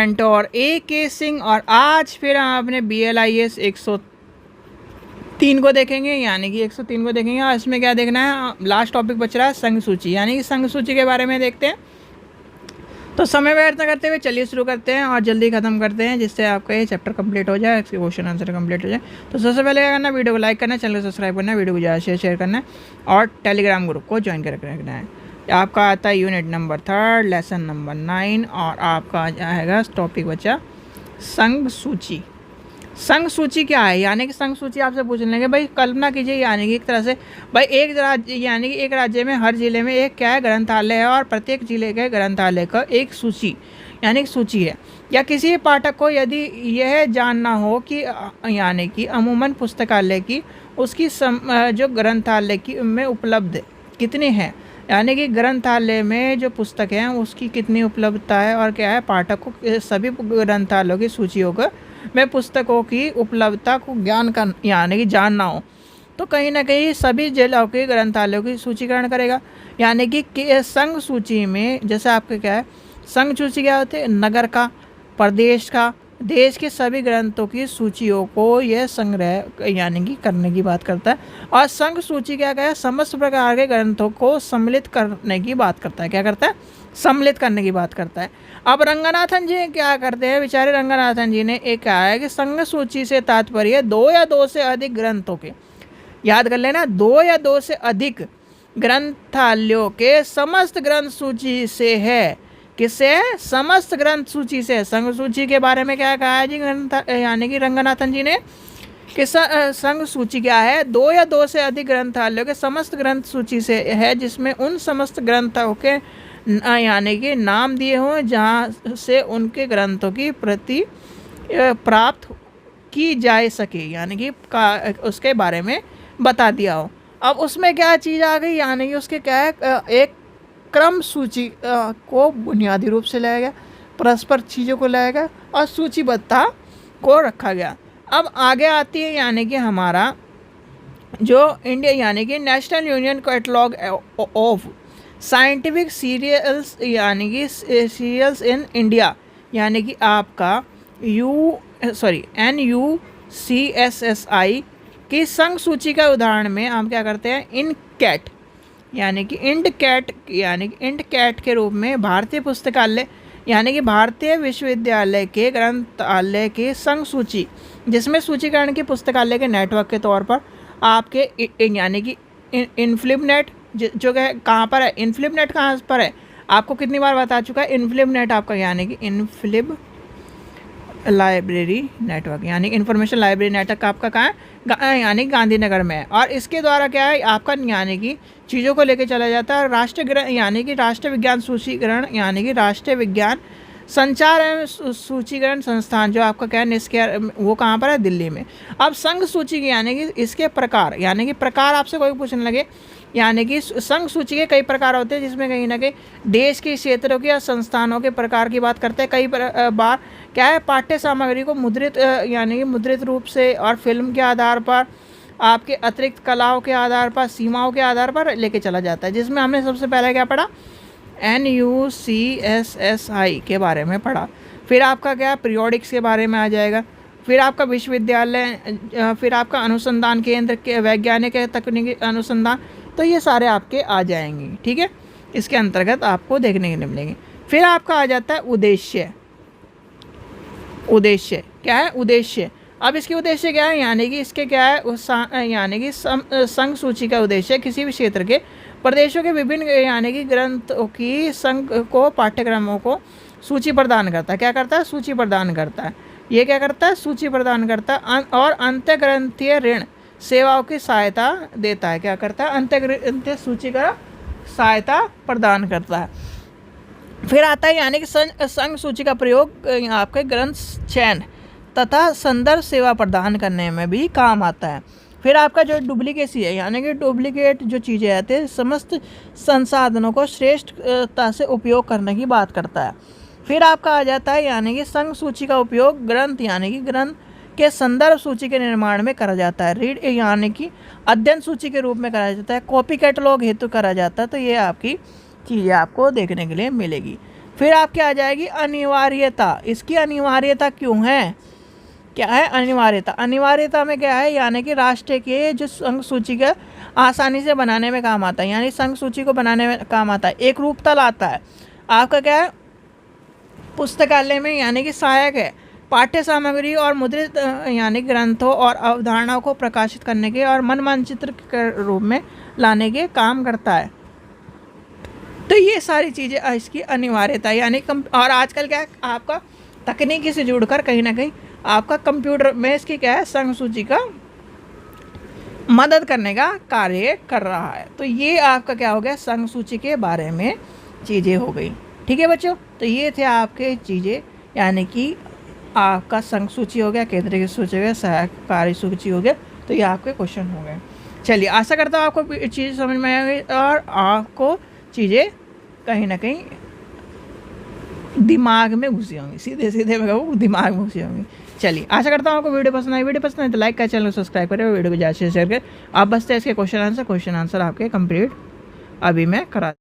Mentor AK Singh. और आज फिर हम अपने BLIS 103 को देखेंगे, यानी कि 103 को देखेंगे। और इसमें क्या देखना है, लास्ट टॉपिक बच रहा है संघ सूची, यानी कि संघ सूची के बारे में देखते हैं। तो समय व्यर्थ न करते हुए चलिए शुरू करते हैं और जल्दी ख़त्म करते हैं, जिससे आपका ये चैप्टर कंप्लीट हो जाए, इसके क्वेश्चन आंसर कंप्लीट हो जाए। तो सबसे पहले क्या करना है, वीडियो को लाइक करना है, चैनल को सब्सक्राइब करना है, वीडियो को ज़्यादा शेयर करना है और टेलीग्राम ग्रुप को ज्वाइन करके रखना है। आपका आता है यूनिट नंबर 3 लेसन नंबर 9 और आपका आएगा टॉपिक बचा संघ सूची। संघ सूची क्या है, यानी कि संघ सूची आपसे पूछ लेंगे भाई, कल्पना कीजिए यानी कि एक तरह से भाई एक राज्य, यानी कि एक राज्य में हर जिले में एक क्या है ग्रंथालय है और प्रत्येक जिले के ग्रंथालय का एक सूची यानी कि सूची है। या किसी पाठक को यदि यह जानना हो कि यानी कि अमूमन पुस्तकालय की उसकी जो ग्रंथालय की में उपलब्ध कितनी है, यानी कि ग्रंथालय में जो पुस्तक हैं उसकी कितनी उपलब्धता है और क्या है, पाठक को सभी ग्रंथालयों की सूचियों को में पुस्तकों की उपलब्धता को ज्ञान का यानी कि जानना हो, तो कहीं ना कहीं सभी जिलों के ग्रंथालयों की सूचीकरण करेगा। यानी कि संघ सूची में जैसे आपके क्या है, संघ सूची क्या होती है, नगर का, प्रदेश का, देश के सभी ग्रंथों की सूचियों को यह संग्रह यानी कि करने की बात करता है। और संघ सूची क्या है, समस्त प्रकार के ग्रंथों को सम्मिलित करने की बात करता है। क्या करता है, सम्मिलित करने की बात करता है। अब रंगनाथन जी क्या करते हैं, बेचारे रंगनाथन जी ने एक कहा है कि संघ सूची से तात्पर्य 2 या 2 से अधिक ग्रंथों के, याद कर लेना, 2 या 2 से अधिक ग्रंथालयों के समस्त ग्रंथ सूची से है। किससे, समस्त ग्रंथ सूची से। संघ सूची के बारे में क्या कहा है जी यानी कि रंगनाथन जी ने कि संघ सूची क्या है, 2 या 2 से अधिक ग्रंथालयों के समस्त ग्रंथ सूची से है, जिसमें उन समस्त ग्रंथों के यानी कि नाम दिए हों जहाँ से उनके ग्रंथों की प्रति प्राप्त की जा सके, यानी कि उसके बारे में बता दिया हो। अब उसमें क्या चीज़ आ गई, यानी कि उसके क्या है, एक क्रम सूची को बुनियादी रूप से लाया गया, परस्पर चीज़ों को लाया गया और सूचीबद्धता को रखा गया। अब आगे आती है यानी कि हमारा जो इंडिया यानी कि national union catalogue of scientific serials यानी कि सीरियल्स इन इंडिया, यानी कि आपका NUCSSI की संघ सूची का उदाहरण में हम क्या करते हैं, इनकैट यानी कि इंडकैट के रूप में भारतीय पुस्तकालय यानी कि भारतीय विश्वविद्यालय के ग्रंथालय की संघ सूची, जिसमें सूचीकरण की पुस्तकालय के नेटवर्क के तौर पर आपके यानी कि इनफ्लिपनेट जो है कहाँ पर है, इनफ्लिपनेट कहाँ पर है, आपको कितनी बार बता चुका है, इनफ्लिपनेट आपका यानी कि इनफ्लिप लाइब्रेरी नेटवर्क यानी इंफॉर्मेशन लाइब्रेरी नेटवर्क आपका कहाँ है, यानी गांधीनगर में है। और इसके द्वारा क्या है, आपका यानी कि चीज़ों को लेके चला जाता है राष्ट्रीय यानी कि राष्ट्रीय विज्ञान सूचीकरण यानी कि राष्ट्रीय विज्ञान संचार एवं सूचीकरण संस्थान जो आपका क्या है, वो कहाँ पर है, दिल्ली में। अब संघ सूची की यानी कि इसके प्रकार, यानी कि प्रकार आपसे कोई पूछने लगे, यानी कि संघ सूची के कई प्रकार होते हैं, जिसमें कहीं ना कहीं देश के क्षेत्रों के या संस्थानों के प्रकार की बात करते हैं। कई बार क्या है, पाठ्य सामग्री को मुद्रित यानी कि मुद्रित रूप से और फिल्म के आधार पर, आपके अतिरिक्त कलाओं के आधार पर, सीमाओं के आधार पर लेके चला जाता है, जिसमें हमने सबसे पहले क्या पढ़ा, NUCSSI के बारे में पढ़ा। फिर आपका क्या, पीरियोडिक्स के बारे में आ जाएगा। फिर आपका विश्वविद्यालय, फिर आपका अनुसंधान केंद्र के वैज्ञानिक तकनीकी अनुसंधान, तो ये सारे आपके आ जाएंगे, ठीक है, इसके अंतर्गत आपको देखने के लिए मिलेंगे। फिर आपका आ जाता है उद्देश्य। उद्देश्य क्या है, उद्देश्य। अब इसके उद्देश्य क्या है, यानी कि इसके क्या है, यानी कि संघ सूची का उद्देश्य किसी भी क्षेत्र के प्रदेशों के विभिन्न यानी कि ग्रंथों की संघ को पाठ्यक्रमों को सूची प्रदान करता है। क्या करता है, सूची प्रदान करता है। ये क्या करता है, सूची प्रदान करता है और अंतःग्रंथीय ऋण सेवाओं की सहायता देता है। क्या करता है, अंतःग्रंथीय सूची का सहायता प्रदान करता है। फिर आता है यानी कि संघ सूची का प्रयोग आपके ग्रंथ चयन तथा संदर्भ सेवा प्रदान करने में भी काम आता है। फिर आपका जो डुप्लीकेसी है, यानी कि डुप्लीकेट जो चीज़ें आती हैं, समस्त संसाधनों को श्रेष्ठता से उपयोग करने की बात करता है। फिर आपका आ जाता है यानी कि संघ सूची का उपयोग ग्रंथ यानी कि ग्रंथ के संदर्भ सूची के निर्माण में करा जाता है। रीड यानी कि अध्ययन सूची के रूप में करा जाता है। कॉपी कैटलॉग हेतु करा जाता है। तो ये आपकी चीज़ें आपको देखने के लिए मिलेगी। फिर आपके आ जाएगी अनिवार्यता। इसकी अनिवार्यता क्यों है, क्या है अनिवार्यता? अनिवार्यता में क्या है, यानी कि राष्ट्र के जो संघ सूची का आसानी से बनाने में काम आता है, यानी संघ सूची को बनाने में काम आता है, एक रूपता लाता है। आपका क्या है, पुस्तकालय में यानी कि सहायक है, पाठ्य सामग्री और मुद्रित यानी ग्रंथों और अवधारणाओं को प्रकाशित करने के और मन मानचित्र के रूप में लाने के काम करता है। तो ये सारी चीज़ें इसकी अनिवार्यता यानी और आजकल क्या है, आपका तकनीकी से जुड़कर कहीं ना कहीं आपका कंप्यूटर में इसकी क्या है, संघ सूची का मदद करने का कार्य कर रहा है। तो ये आपका क्या हो गया, संघ सूची के बारे में चीज़ें हो गई। ठीक है बच्चों, तो ये थे आपके चीज़ें, यानी कि आपका संघ सूची हो गया, केंद्रीय सूची हो गया, सहायक कार्य सूची हो गया। तो ये आपके क्वेश्चन हो गए। चलिए, आशा करता हूँ आपको चीज़ें समझ में आ गई और आपको चीज़ें कहीं ना कहीं दिमाग में घुसी होंगी, सीधे सीधे मैं कहूँ दिमाग में घुसी होंगी। चलिए, आशा करता हूँ आपको वीडियो पसंद आई। वीडियो पसंद है तो लाइक करें, चैनल को सब्सक्राइब करें, वीडियो को ज़्यादा से शेयर करें। आप बसते इसके क्वेश्चन आंसर आपके कंप्लीट अभी मैं करा